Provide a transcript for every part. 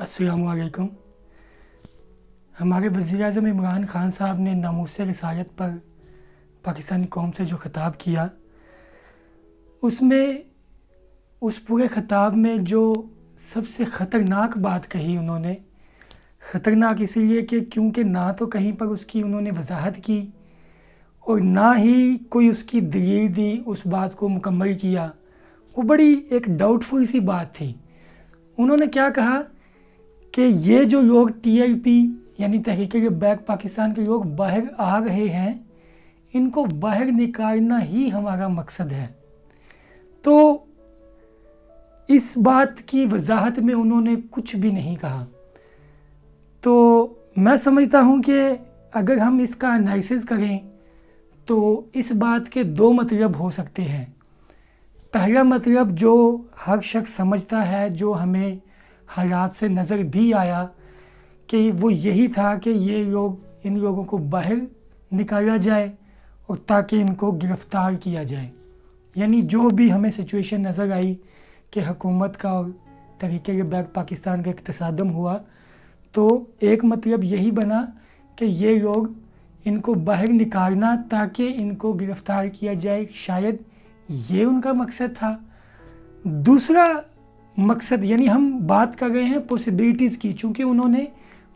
अस्सलामु अलैकुम। हमारे वज़ीर-ए-आज़म इमरान ख़ान साहब ने नामूस रिसालत पर पाकिस्तानी कौम से जो ख़िताब किया, उसमें उस पूरे ख़िताब में जो सबसे ख़तरनाक बात कही उन्होंने, ख़तरनाक इसीलिए कि क्योंकि ना तो कहीं पर उसकी उन्होंने वजाहत की और ना ही कोई उसकी दलील दी, उस बात को मुकम्मल किया। वो बड़ी एक डाउटफुल सी बात थी। उन्होंने क्या कहा कि ये जो लोग TLP यानी तहरीक-ए-लिब्बैक पाकिस्तान के लोग बाहर आ रहे हैं, इनको बाहर निकालना ही हमारा मकसद है। तो इस बात की वजाहत में उन्होंने कुछ भी नहीं कहा। तो मैं समझता हूँ कि अगर हम इसका एनालिसिस करें तो इस बात के दो मतलब हो सकते हैं। पहला मतलब जो हर शख्स समझता है, जो हमें हालात से नज़र भी आया, कि वो यही था कि इन लोगों को बाहर निकाला जाए और ताकि इनको गिरफ़्तार किया जाए। यानी जो भी हमें सिचुएशन नज़र आई कि हुकूमत का और तहरीक-ए-लिब्बैक पाकिस्तान का एक तसादम हुआ, तो एक मतलब यही बना कि ये लोग इनको बाहर निकालना ताकि इनको गिरफ़्तार किया जाए, शायद ये उनका मकसद था। दूसरा मकसद, यानी हम बात कर रहे हैं पॉसिबिलिटीज़ की, चूँकि उन्होंने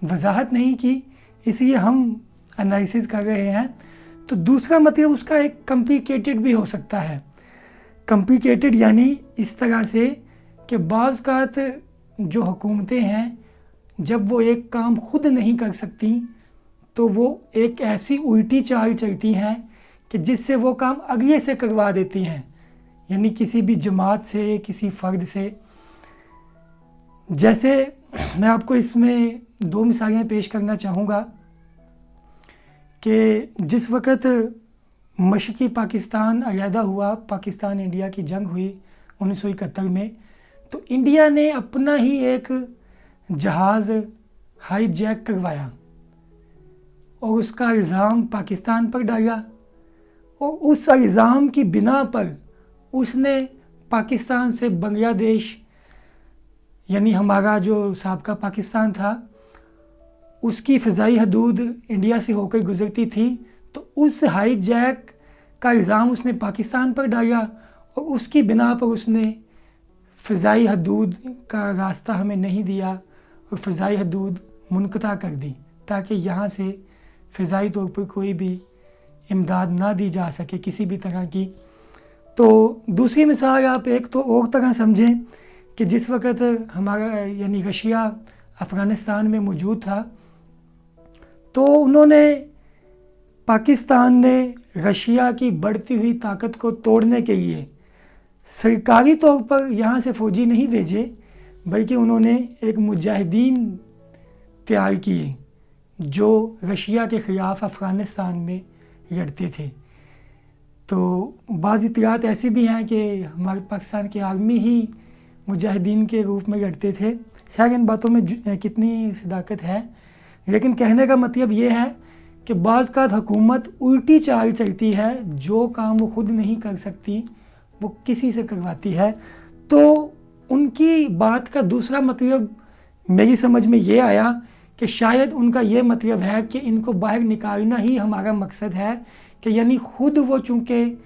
वजाहत नहीं की इसलिए हम एनालिसिस कर रहे हैं। तो दूसरा मतलब उसका एक कॉम्प्लिकेटेड भी हो सकता है। कॉम्प्लिकेटेड यानी इस तरह से कि बाज़ औक़ात जो हुकूमतें हैं, जब वो एक काम खुद नहीं कर सकती तो वो एक ऐसी उल्टी चाल चलती हैं कि जिससे वो काम अगले से करवा देती हैं, यानी किसी भी जमात से, किसी फ़र्द से। जैसे मैं आपको इसमें दो मिसालें पेश करना चाहूँगा कि जिस वक़्त मशरक़ी पाकिस्तान अलहदा हुआ, पाकिस्तान इंडिया की जंग हुई 1971 में, तो इंडिया ने अपना ही एक जहाज़ हाईजैक करवाया और उसका इल्ज़ाम पाकिस्तान पर डाला, और उस इल्ज़ाम की बिना पर उसने पाकिस्तान से बांग्लादेश, यानी हमारा जो साबका पाकिस्तान था, उसकी फ़िज़ाई हदूद इंडिया से होकर गुज़रती थी, तो उस हाईजैक का इल्ज़ाम उसने पाकिस्तान पर डाला और उसकी बिना पर उसने फ़िज़ाई हदूद का रास्ता हमें नहीं दिया और फ़िज़ाई हदूद मुनक़ता कर दी, ताकि यहाँ से फ़िज़ाई तौर पर कोई भी इमदाद ना दी जा सके किसी भी तरह की। तो दूसरी मिसाल आप एक तो और तरह समझें कि जिस वक़्त हमारा यानी रशिया अफ़गानिस्तान में मौजूद था, तो उन्होंने, पाकिस्तान ने रशिया की बढ़ती हुई ताकत को तोड़ने के लिए सरकारी तौर पर यहाँ से फ़ौजी नहीं भेजे, बल्कि उन्होंने एक मुजाहिदीन तैयार किए जो रशिया के ख़िलाफ़ अफ़गानिस्तान में लड़ते थे। तो बाज़ इत्तलात ऐसी भी हैं कि हमारे पाकिस्तान की आर्मी ही मुजाहिदीन के रूप में लड़ते थे। खैर इन बातों में कितनी सदाकत है, लेकिन कहने का मतलब ये है कि बाज़ औक़ात हुकूमत उल्टी चाल चलती है, जो काम वो खुद नहीं कर सकती वो किसी से करवाती है। तो उनकी बात का दूसरा मतलब मेरी समझ में ये आया कि शायद उनका ये मतलब है कि इनको बाहर निकालना ही हमारा मकसद है, कि यानी ख़ुद वो चूँकि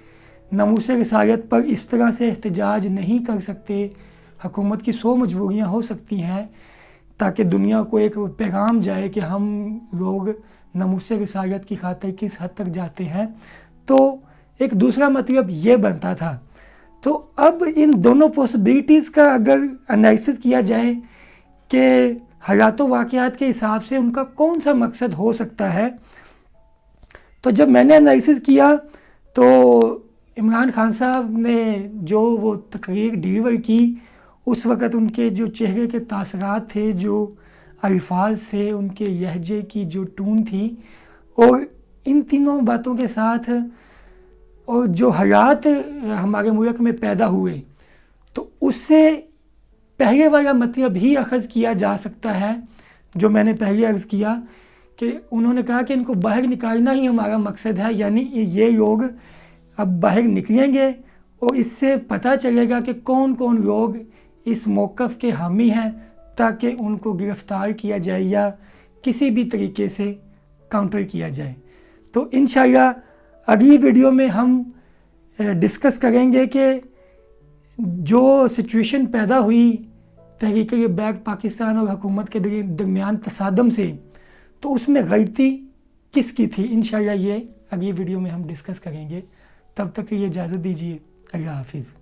नामूस रिसालत पर इस तरह से एहतजाज नहीं कर सकते, हुकूमत की 100 मजबूरियाँ हो सकती हैं, ताकि दुनिया को एक पैगाम जाए कि हम लोग नामूस रिसालत की खातिर किस हद तक जाते हैं। तो एक दूसरा मतलब ये बनता था। तो अब इन दोनों पॉसिबिलिटीज़ का अगर एनालिसिस किया जाए कि हालात वाक़यात के हिसाब से उनका कौन सा मकसद हो सकता है, तो जब मैंने एनालिसिस किया तो इमरान ख़ान साहब ने जो वो तकरीर डिलीवर की, उस वक़्त उनके जो चेहरे के तासरात थे, जो अल्फाज थे, उनके लहजे की जो टून थी, और इन तीनों बातों के साथ और जो हालात हमारे मुल्क में पैदा हुए, तो उससे पहले वाला मतलब ही अख़ज़ किया जा सकता है जो मैंने पहले अर्ज़ किया कि उन्होंने कहा कि इनको बाहर निकालना ही हमारा मकसद है। यानी ये लोग अब बाहर निकलेंगे और इससे पता चलेगा कि कौन कौन लोग इस मौक़िफ़ के हामी हैं, تاکہ ان کو گرفتار کیا جائے یا کسی بھی طریقے سے کاؤنٹر کیا جائے۔ تو انشاءاللہ اگلی ویڈیو میں ہم ڈسکس کریں گے کہ جو سچویشن پیدا ہوئی تحریک لیبیک پاکستان اور حکومت کے درمیان تصادم سے، تو اس میں غلطی کس کی تھی۔ انشاءاللہ یہ اگلی ویڈیو میں ہم ڈسکس کریں گے۔ تب تک کے لیے اجازت دیجیے، اللہ حافظ۔